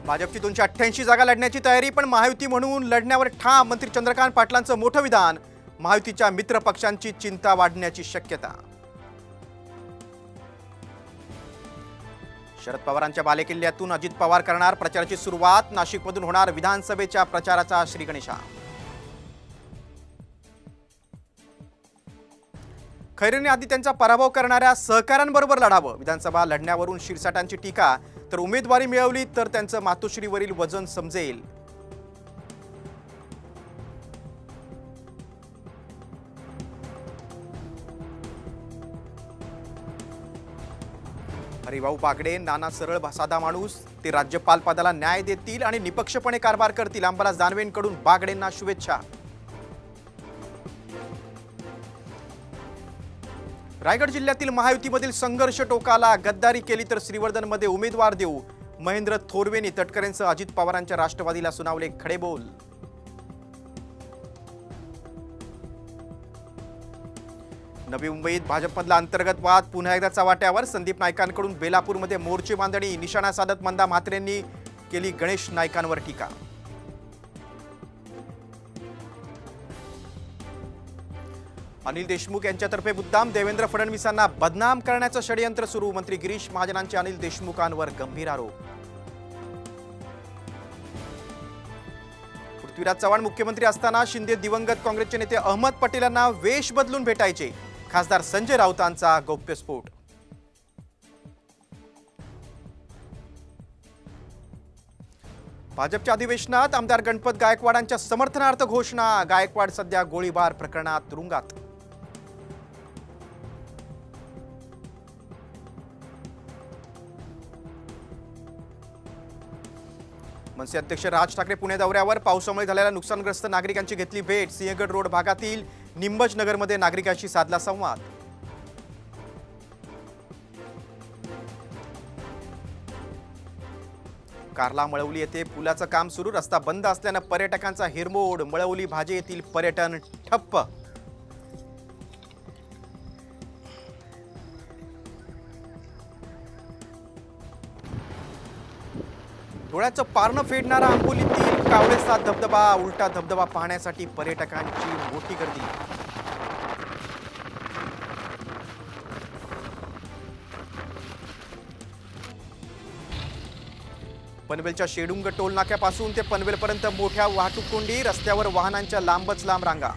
भाजपची 288 जागा लढण्याची तयारी, पण महायुती म्हणून लढण्यावर ठाम मंत्री चंद्रकांत पाटलांचं मोठं विधान. महायुतीच्या मित्र पक्षांची चिंता वाढण्याची शक्यता. शरद पवारांच्या बालेकिल्ल्यातून अजित पवार करणार प्रचाराची सुरुवात. नाशिकमधून होणार विधानसभेच्या प्रचाराचा श्रीगणेशा. खैरेंनी आधी त्यांचा पराभव करणाऱ्या सहकाऱ्यांबरोबर लढावं. विधानसभा लढण्यावरून शिरसाटांची टीका. तर उमेदवारी मिळवली तर त्यांचं मातोश्रीवरील वजन समजेल. हरिभाऊ बागडे, नाना सरळ साधा माणूस. ते राज्यपाल पदाला न्याय देतील आणि निपक्षपणे कारभार करतील. अंबादास दानवेंकडून बागडेंना शुभेच्छा. रायगड जिल्ह्यातील महायुतीमधील संघर्ष टोकाला. गद्दारी केली तर श्रीवर्धनमध्ये उमेदवार देऊ. महेंद्र थोरवेंनी तटकरेंसह अजित पवारांच्या राष्ट्रवादीला सुनावले खडेबोल. नवी मुंबईत भाजपमधला अंतर्गत वाद पुन्हा एकदा चव्हाट्यावर. संदीप नाईकांकडून बेलापूरमध्ये मोर्चे बांधणी. निशाणा साधत मंदा म्हात्रेंनी केली गणेश नाईकांवर टीका. अनिल देशमुख यांच्यातर्फे मुद्दाम देवेंद्र फडणवीसांना बदनाम करण्याचं षडयंत्र सुरू. मंत्री गिरीश महाजनांचे अनिल देशमुखांवर गंभीर आरोप. पृथ्वीराज चव्हाण मुख्यमंत्री असताना शिंदे दिवंगत काँग्रेसचे नेते अहमद पटेल यांना वेश बदलून भेटायचे. खासदार संजय राऊतांचा गौप्यस्फोट. भाजपच्या अधिवेशनात आमदार गणपत गायकवाडांच्या समर्थनार्थ घोषणा. गायकवाड सध्या गोळीबार प्रकरणात तुरुंगात. मनसे अध्यक्ष राज ठाकरे पुणे दौऱ्यावर. पावसामुळे झालेल्या नुकसानग्रस्त नागरिकांची घेतली भेट. सिंहगड रोड भागातील निंबज नगरमध्ये नागरिकांशी साधला संवाद. कार्ला मळवली येथे पुलाचं काम सुरू. रस्ता बंद असल्यानं पर्यटकांचा हिरमोड. मळवली भाजे येथील पर्यटन ठप्प. डोळ्याचं पारणं फेडणारा आंबोलीतील कावळेसाद धबधबा. उलटा धबधबा पाहण्यासाठी पर्यटकांची मोठी गर्दी. पनवेलच्या शेडुंग टोल नाक्यापासून ते पनवेलपर्यंत मोठ्या वाहतूक कोंडी. रस्त्यावर वाहनांच्या लांबच लांब रांगा.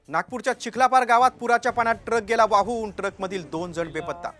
नागपूरच्या चिखलापार गावात पुराच्या पाण्यात ट्रक गेला वाहून. ट्रकमधील 2 जण बेपत्ता.